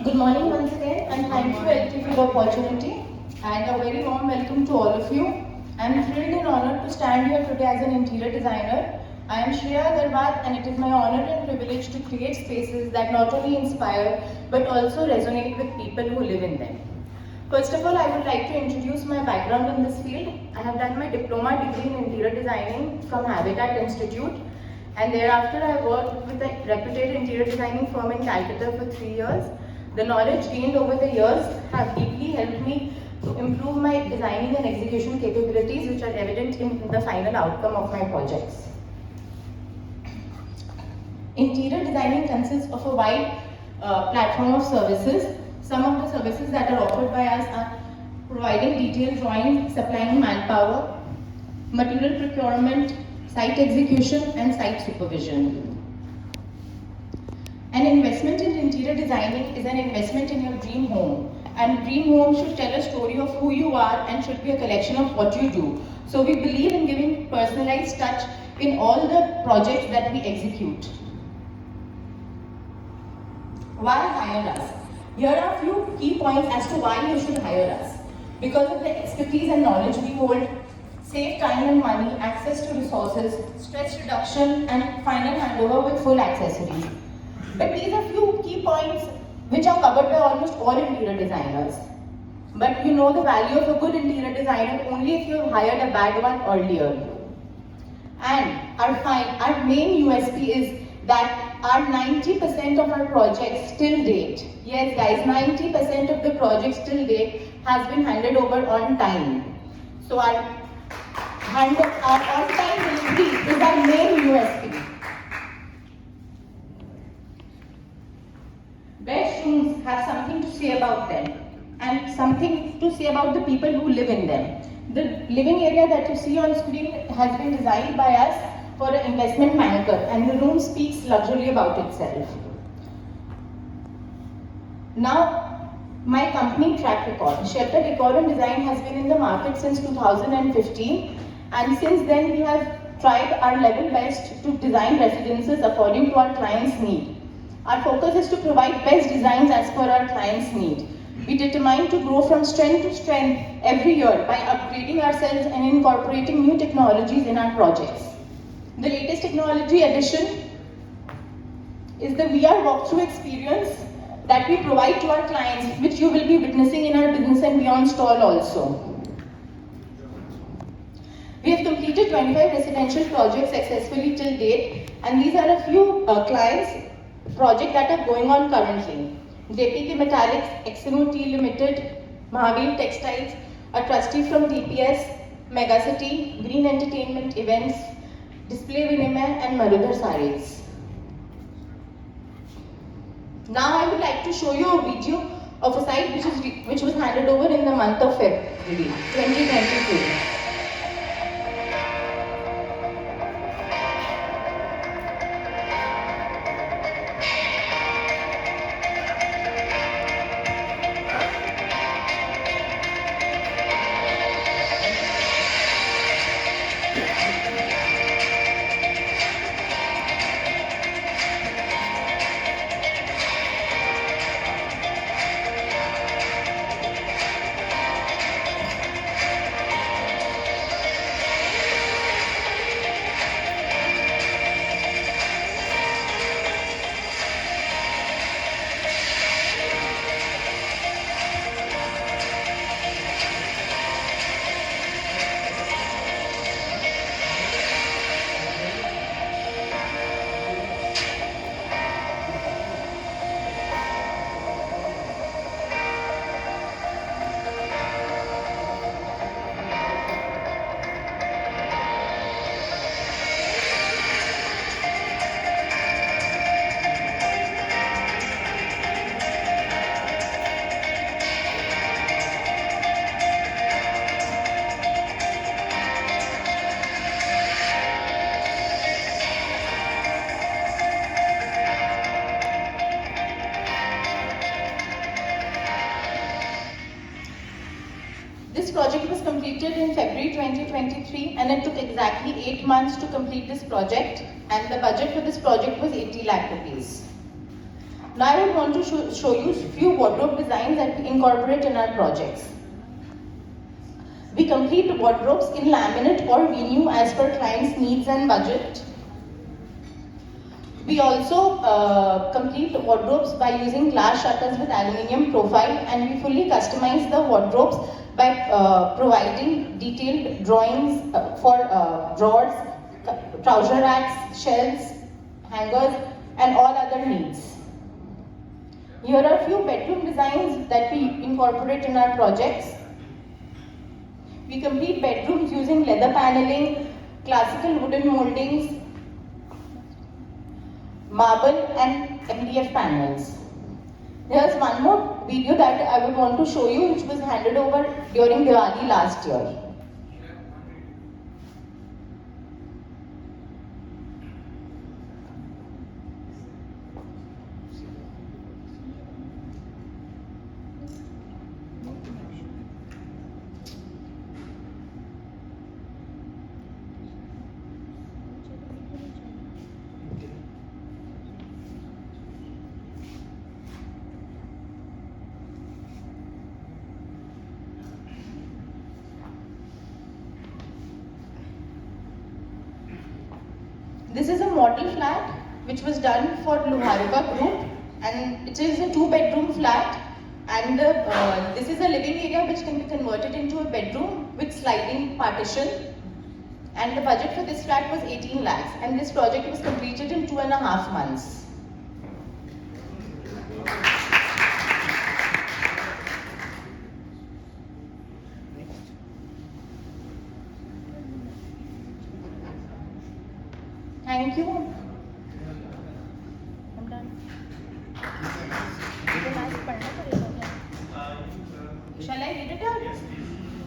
Good morning once again, and thank you LT for the opportunity, and a very warm welcome to all of you. I am thrilled and honored to stand here today as an interior designer. I am Shreya Agarwal, and it is my honor and privilege to create spaces that not only inspire but also resonate with people who live in them. First of all, I would like to introduce my background in this field. I have done my diploma degree in interior designing from Habitat Institute, and thereafter I worked with a reputed interior designing firm in Calcutta for 3 years. The knowledge gained over the years have deeply helped me to improve my designing and execution capabilities, which are evident in the final outcome of my projects. Interior designing consists of a wide platform of services. Some of the services that are offered by us are providing detailed drawings, supplying manpower, material procurement, site execution, and site supervision. An investment in interior designing is an investment in your dream home, and dream home should tell a story of who you are and should be a collection of what you do. So we believe in giving personalized touch in all the projects that we execute. Why hire us? Here are a few key points as to why you should hire us. Because of the expertise and knowledge we hold, save time and money, access to resources, stress reduction, and final handover with full accessories. But these are few key points which are covered by almost all interior designers. But you know the value of a good interior designer only if you have hired a bad one earlier. And our main USP is that our 90% of our projects till date, yes guys, 90% of the projects till date has been handed over on time. So our on-time delivery is our main USP. Best rooms have something to say about them and something to say about the people who live in them. The living area that you see on screen has been designed by us for an investment banker, and the room speaks luxury about itself. Now, my company track record. Shelter Decor and Design has been in the market since 2015, and since then we have tried our level best to design residences according to our clients' need. Our focus is to provide best designs as per our clients' need. We determine to grow from strength to strength every year by upgrading ourselves and incorporating new technologies in our projects. The latest technology addition is the VR walkthrough experience that we provide to our clients, which you will be witnessing in our Business and Beyond stall also. We have completed 25 residential projects successfully till date, and these are a few clients' projects that are going on currently. JPK Metallics, Eximo Tea Limited, Mahavir Textiles, a trustee from TPS, Megacity, Green Entertainment Events, Display Vinimay, and Marudhar Sarees. Now I would like to show you a video of a site which was handed over in the month of February 2022. This project was completed in February 2023, and it took exactly 8 months to complete this project, and the budget for this project was 80 lakh rupees. Now I would want to show you few wardrobe designs that we incorporate in our projects. We complete wardrobes in laminate or veneer as per client's needs and budget. We also complete wardrobes by using glass shutters with aluminium profile, and we fully customize the wardrobes by providing detailed drawings for drawers, trouser racks, shelves, hangers, and all other needs. Here are a few bedroom designs that we incorporate in our projects. We complete bedrooms using leather paneling, classical wooden moldings, marble and MDF panels. There's one more video that I would want to show you, which was handed over during Diwali last year. This is a model flat which was done for Luharika Group, and it is a 2-bedroom flat, and this is a living area which can be converted into a bedroom with sliding partition, and the budget for this flat was 18 lakhs, and this project was completed in 2.5 months. Thank you. I'm done. Shall I read it out?